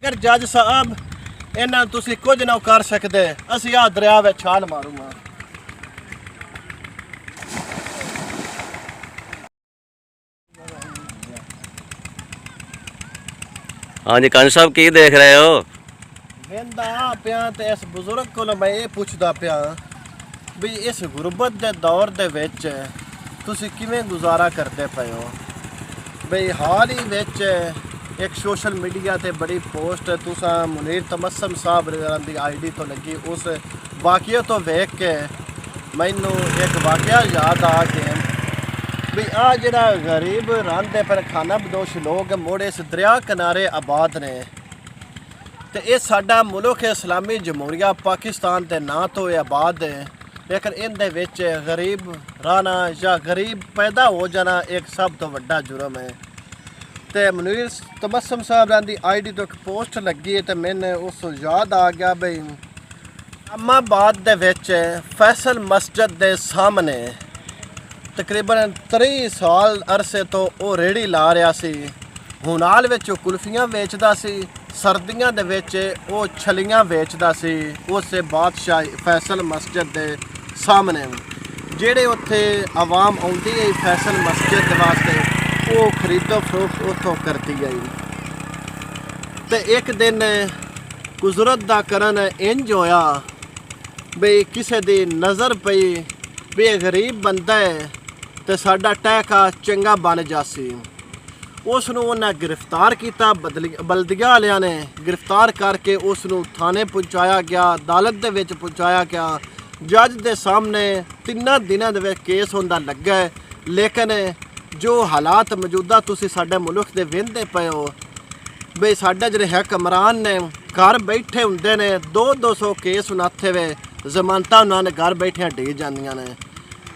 अगर जज साहब इन्हां तुसीं कुछ ना कर सकते, असीं आ दरिया विच छाल मारूंगा। हाँ जी कंज साहब की देख रहे हो? वेंदा पिया ते इस बुजुर्ग को मैं ये पुछदा पिया भी इस गुरबत के दौर दे विच तुसीं किवें गुजारा करते पे हो। बई हाल ही विच एक सोशल मीडिया ते बड़ी पोस्ट तुसां मुनीर तबस्सुम साहब दी ID तो लगी, उस वाक़े तो वेख के मैनू एक वाक़या याद आ गया भी आ जरा गरीब रहांदे पर खाना बदोश लोग मुड़ इस दरिया किनारे आबाद ने ते ये साडा मुल्क इस्लामी जमहूरिया पाकिस्तान के नां तो आबाद है, लेकिन इनदे विच गरीब रहना या गरीब पैदा हो जाना एक सब तो वड्डा जुर्म है। तो मुनीर तबस्सुम साहब दी ID तो एक पोस्ट लगी है तो मैंने उस याद आ गया बई इस्लामाबाद दे विच फैसल मस्जिद के सामने तकरीबन 30 साल अरसे तो वो रेहड़ी ला रहा सी। हुनाल विच कुल्फियाँ वेचदा सी, सर्दियां दे विच वो छलियां वेचदा सी उस बादशाह फैसल मस्जिद के सामने। जेड़े उत्थे आवाम आउंदी है फैसल मस्जिद वास्ते वो खरीदो फरोख्त उत्थों करती गई। तो एक दिन कुदरत दा करन इंज होया बई किसी दी नज़र पई भी गरीब बंदा है तो साडा टहका चंगा बन जासी। उसनूं उन्हें गिरफ्तार किया, बलदिया वालियां ने गिरफ्तार करके उसनूं थाने पहुँचाया गया, अदालत दे विच पहुँचाया गया। जज के सामने 3 दिनों के केस होंदा लगा है, लेकिन जो हालात मौजूदा तुसीं साडे मुल्क दे वेंदे पे हो बई साडे जिहड़े हुकमरान ने घर बैठे हुंदे ने 200 केस उनाथे वे जमानत उन्होंने घर बैठिया डी जांदियां ने,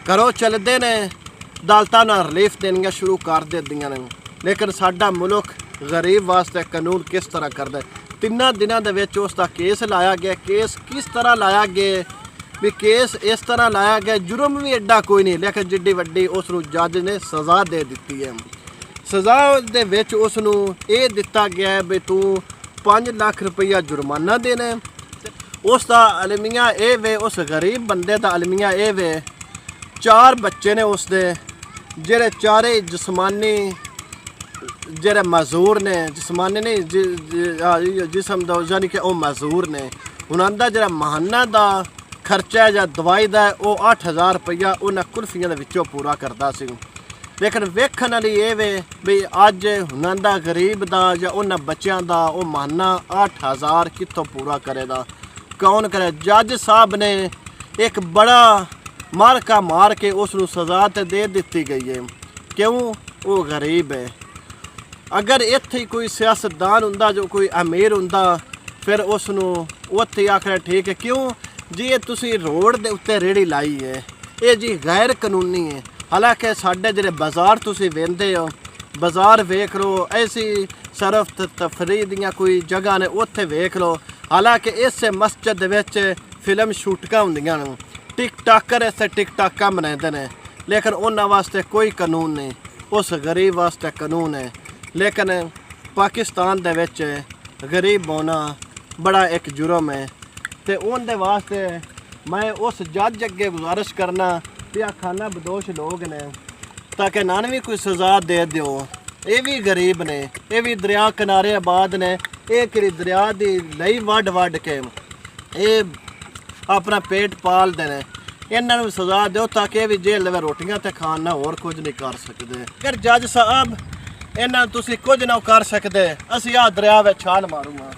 घरों चलते ने अदालतां उन्हां रिलीफ देनियां शुरू कर दिंदियां ने। लेकिन साडा मुल्क गरीब वास्ते कानून किस तरह करदा है। 3 दिनों के विच उसका केस लाया गया। केस किस तरह लाया गया भी केस इस तरह लाया गया, जुर्म भी एडा कोई नहीं, लेकिन जिड्डी वड्डी उसनूं जज ने सज़ा दे दी है। सज़ा दे विच उसनूं ये दिता गया है भी तू 5 लाख रुपया जुर्माना देना। उसका अलमिया ये वे, उस गरीब बंदे का अलमिया ये वे 4 बच्चे ने उसके जेड़े चारे जिस्मानी जेड़े मजूर ने, जिस्मानी नहीं जिसम दो यानी कि वह मजूर ने। उन्होंने जरा महाना का खर्चा या दवाई का वो 8000 रुपया उन्हें कुल्फियां दे विचों पूरा करता सी। लेकिन वेखण वाली ये वे भी अज उन्होंने गरीब का या उन्होंने बच्चों का वो महाना 8000 कितों पूरा करेगा, कौन करे। जज साहब ने एक बड़ा मारका मार के उसनूं सज़ा तो दे दी गई है, क्यों वो गरीब है। अगर इत्थे कोई सियासतदान हुंदा जो कोई अमीर हुंदा फिर उसनूं उत्थे आखना ठीक है, क्यों जी ये तुसी रोड दे उत्ते रेहड़ी लाई है, ये जी गैर कानूनी है। हालांकि साडे जिहड़े बाज़ार तुसी वेंदे हो, बाज़ार वेख लो, ऐसी सरफ तफरी दियां कोई जगह ने उत्थे वेख लो। हालांकि इस मस्जिद विच फिल्म शूटिंगां हुंदियां ने, टिकटाकर इत्थे टिकटाकां बनाते हैं, लेकिन उन्हां वास्ते कोई कानून नहीं, उस गरीब वास्ते कानून है। लेकिन पाकिस्तान दे विच गरीब होना बड़ा एक जुर्म है। तो उनके वास्ते मैं उस जज अगे गुजारिश करना भी आ खाना बदोश लोग ने ताकि इन्हां भी कोई सज़ा दे दो। ये भी गरीब ने, ये भी दरिया किनारे आबाद ने, ये कि दरिया की लई वड के ये अपना पेट पालते हैं। इन्हां नूं सज़ा दो ताकि ये भी जेल में रोटियां तो खान ना होर कुछ नहीं कर सकते। अगर जज साहब इन्हां तुसीं कुछ ना कर सकते, असीं आ दरिया विच छाल मारूंगा।